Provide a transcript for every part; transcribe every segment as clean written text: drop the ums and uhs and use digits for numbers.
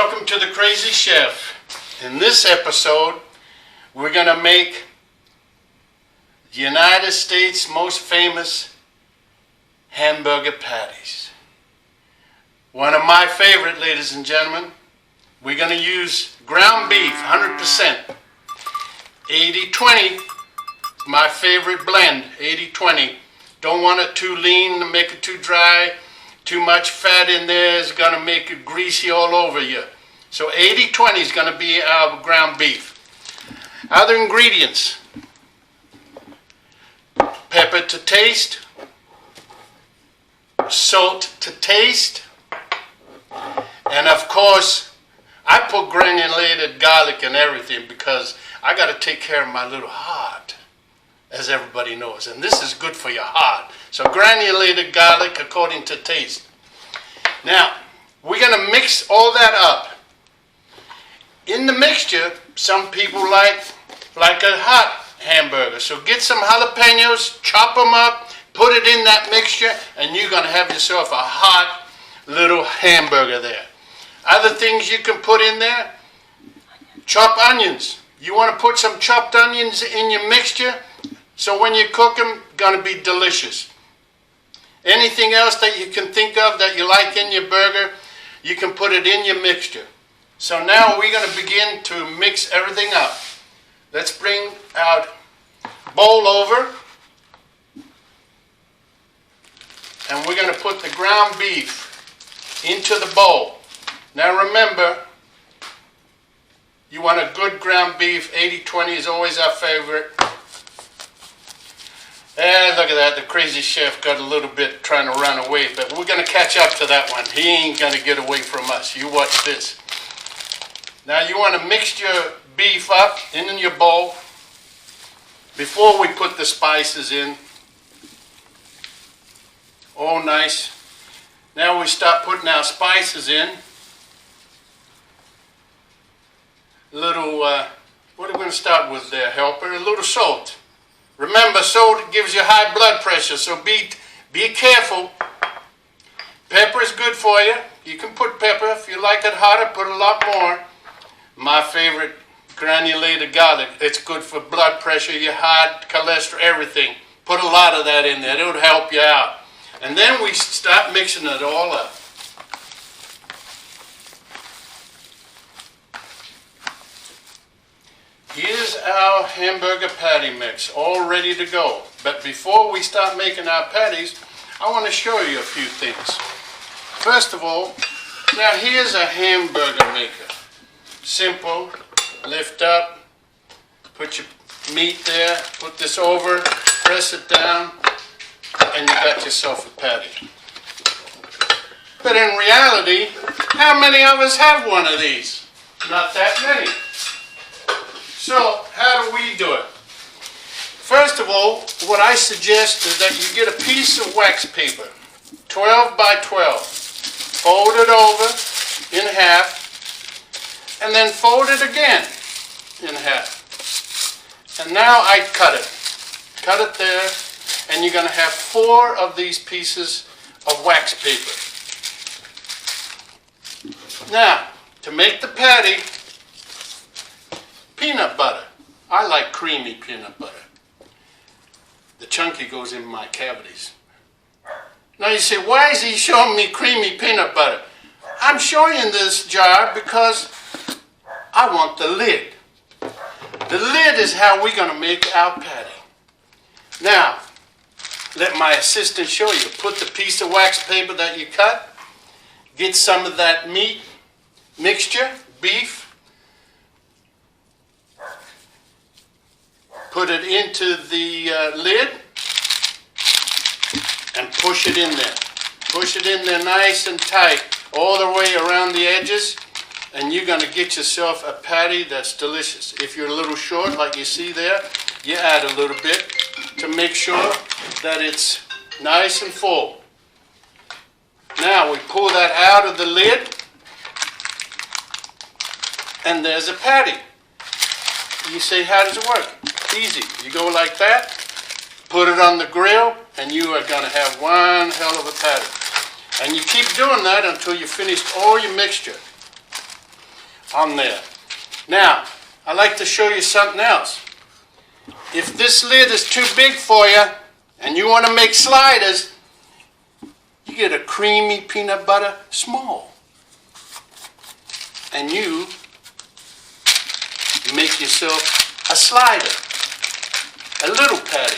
Welcome to the Crazy Chef. In this episode, we're going to make the United States' most famous hamburger patties. One of my favorite, ladies and gentlemen. We're going to use ground beef, 100%. 80-20, my favorite blend, 80-20. Don't want it too lean to make it too dry. Too much fat in there is going to make it greasy all over you. So 80-20 is going to be our ground beef. Other ingredients: pepper to taste, salt to taste, and of course I put granulated garlic in everything because I got to take care of my little heart, as everybody knows, and this is good for your heart. So granulated garlic according to taste. Now, we're going to mix all that up. In the mixture, some people like a hot hamburger. So get some jalapenos, chop them up, put it in that mixture, and you're going to have yourself a hot little hamburger there. Other things you can put in there: chop onions. You want to put some chopped onions in your mixture, so when you cook them, going to be delicious. Anything else that you can think of that you like in your burger, you can put it in your mixture. So now we're going to begin to mix everything up. Let's bring our bowl over, and we're going to put the ground beef into the bowl. Now remember, you want a good ground beef. 80-20 is always our favorite. And look at that, the Crazy Chef got a little bit trying to run away, but we're going to catch up to that one. He ain't going to get away from us. You watch this. Now you want to mix your beef up in your bowl before we put the spices in. Oh, nice. Now we start putting our spices in. A little, what are we going to start with there, helper? A little salt. Remember, salt gives you high blood pressure, so be careful. Pepper is good for you. You can put pepper. If you like it hotter, put a lot more. My favorite, granulated garlic. It's good for blood pressure, your heart, cholesterol, everything. Put a lot of that in there. It'll help you out. And then we start mixing it all up. Here's our hamburger patty mix, all ready to go. But before we start making our patties, I want to show you a few things. First of all, now here's a hamburger maker. Simple, lift up, put your meat there, put this over, press it down, and you got yourself a patty. But in reality, how many of us have one of these? Not that many. So, how do we do it? First of all, what I suggest is that you get a piece of wax paper, 12 by 12. Fold it over in half, and then fold it again in half. And now I cut it. Cut it there, and you're going to have 4 of these pieces of wax paper. Now, to make the patty, peanut butter. I like creamy peanut butter. The chunky goes in my cavities. Now you say, why is he showing me creamy peanut butter? I'm showing you this jar because I want the lid. The lid is how we're going to make our patty. Now, let my assistant show you. Put the piece of wax paper that you cut, get some of that meat mixture, beef, put it into the lid and push it in there. Push it in there nice and tight all the way around the edges, and you're going to get yourself a patty that's delicious. If you're a little short, like you see there, you add a little bit to make sure that it's nice and full. Now we pull that out of the lid, and there's a patty. You say, how does it work? Easy. You go like that, put it on the grill, and you are going to have one hell of a patty. And you keep doing that until you finish all your mixture. on there. Now, I'd like to show you something else. If this lid is too big for you and you want to make sliders, you get a creamy peanut butter small. And you make yourself a slider, a little patty.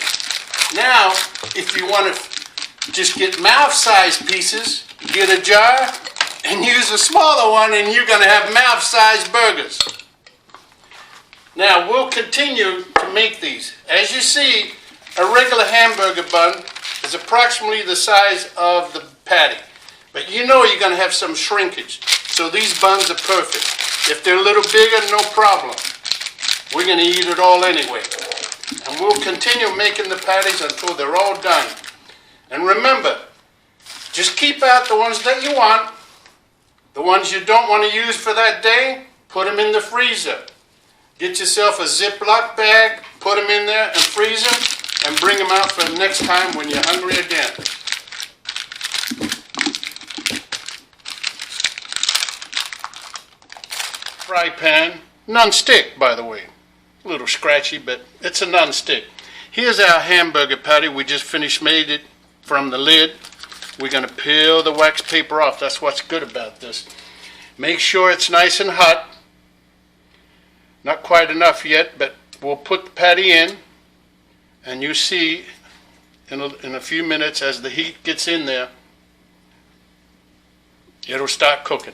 Now, if you want to just get mouth-sized pieces, get a jar and use a smaller one, and you're going to have mouth-sized burgers. Now, we'll continue to make these. As you see, a regular hamburger bun is approximately the size of the patty. But you know you're going to have some shrinkage. So these buns are perfect. If they're a little bigger, no problem. We're going to eat it all anyway. And we'll continue making the patties until they're all done. And remember, just keep out the ones that you want. The ones you don't want to use for that day, put them in the freezer. Get yourself a Ziploc bag, put them in there and freeze them, and bring them out for the next time when you're hungry again. Fry pan, non-stick by the way. A little scratchy, but it's a non-stick. Here's our hamburger patty. We just finished made it from the lid. We're going to peel the wax paper off. That's what's good about this. Make sure it's nice and hot. Not quite enough yet, but we'll put the patty in, and you see in a few minutes as the heat gets in there, it'll start cooking.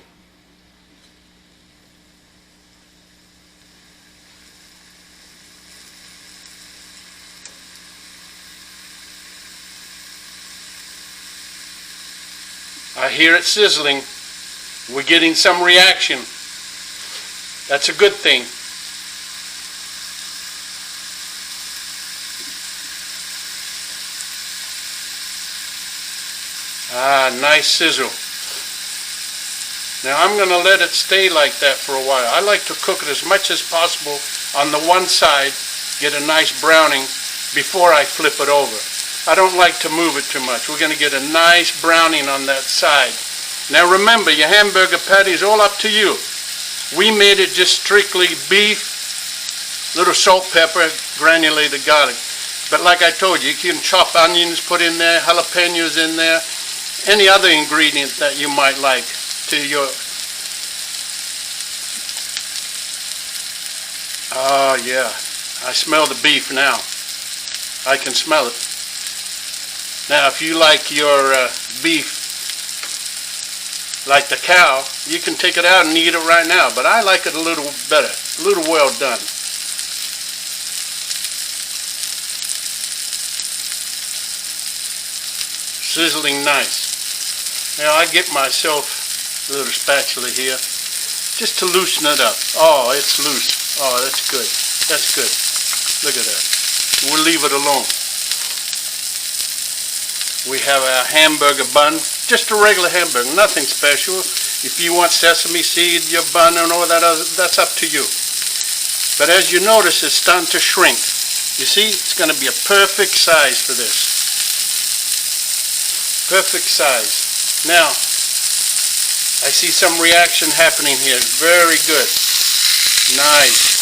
I hear it sizzling. We're getting some reaction. That's a good thing. Ah, nice sizzle. Now I'm going to let it stay like that for a while. I like to cook it as much as possible on the one side, get a nice browning before I flip it over. I don't like to move it too much. We're going to get a nice browning on that side. Now remember, your hamburger patty is all up to you. We made it just strictly beef, little salt, pepper, granulated garlic. But like I told you, you can chop onions, put in there, jalapenos in there, any other ingredient that you might like to your... Oh yeah, I smell the beef now. I can smell it. Now if you like your beef like the cow, you can take it out and eat it right now, but I like it a little better, a little well done. Sizzling nice. Now I get myself a little spatula here just to loosen it up. Oh, it's loose. Oh, that's good. That's good. Look at that. We'll leave it alone. We have our hamburger bun, just a regular hamburger, nothing special. If you want sesame seed, your bun and all that other, that's up to you. But as you notice, it's starting to shrink. You see, it's going to be a perfect size for this. Perfect size. Now, I see some reaction happening here. Very good. Nice.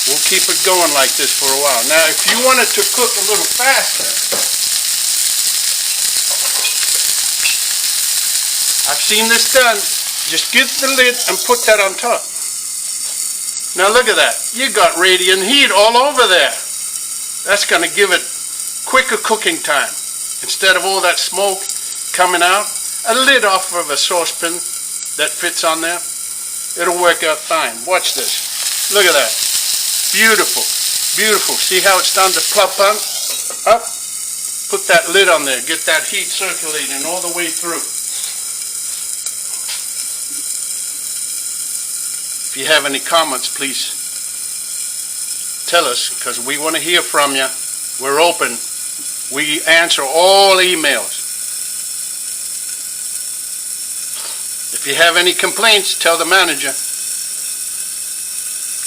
We'll keep it going like this for a while. Now, if you want it to cook a little faster, I've seen this done. Just get the lid and put that on top. Now look at that. You got radiant heat all over there. That's going to give it quicker cooking time. Instead of all that smoke coming out, a lid off of a saucepan that fits on there, it'll work out fine. Watch this. Look at that. Beautiful. Beautiful. See how it's starting to plop up? Put that lid on there. Get that heat circulating all the way through. If you have any comments, please tell us, because we want to hear from you. We're open. We answer all emails. If you have any complaints, tell the manager.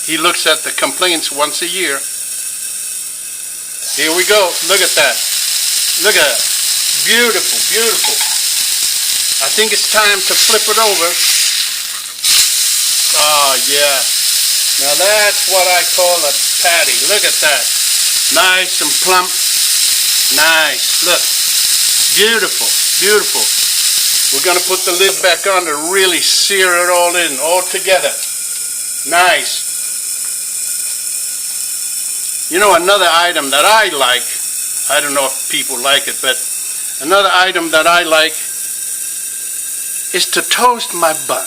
He looks at the complaints once a year. Here we go. Look at that. Look at that. Beautiful, beautiful. I think it's time to flip it over. Oh, yeah. Now that's what I call a patty. Look at that. Nice and plump. Nice. Look. Beautiful. Beautiful. We're going to put the lid back on to really sear it all in, all together. Nice. You know, another item that I like, I don't know if people like it, but another item that I like is to toast my bun.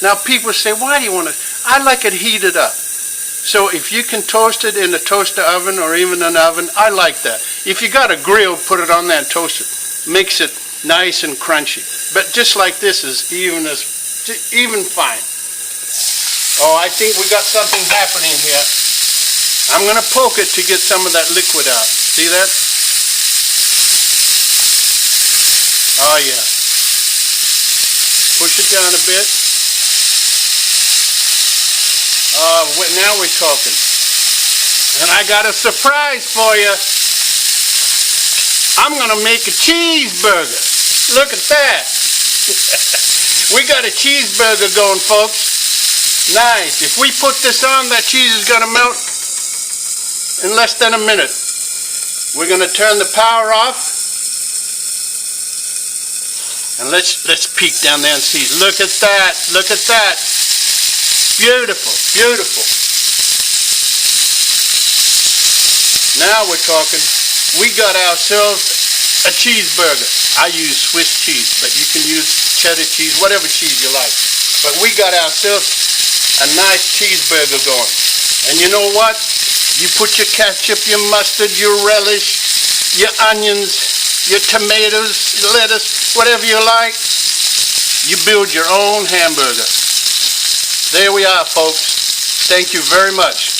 Now people say, why do you want to? I like it heated up. So if you can toast it in the toaster oven or even an oven, I like that. If you got a grill, put it on there and toast it. Makes it nice and crunchy. But just like this is even fine. Oh, I think we got something happening here. I'm going to poke it to get some of that liquid out. See that? Oh, yeah. Push it down a bit. Now we're talking. And I got a surprise for you. I'm going to make a cheeseburger. Look at that. We got a cheeseburger going, folks. Nice. If we put this on, that cheese is going to melt in less than a minute. We're going to turn the power off. And let's peek down there and see. Look at that. Look at that. Beautiful. Beautiful. Now we're talking. We got ourselves a cheeseburger. I use Swiss cheese, but you can use cheddar cheese, whatever cheese you like. But we got ourselves a nice cheeseburger going. And you know what? You put your ketchup, your mustard, your relish, your onions, your tomatoes, your lettuce, whatever you like. You build your own hamburger. There we are, folks. Thank you very much.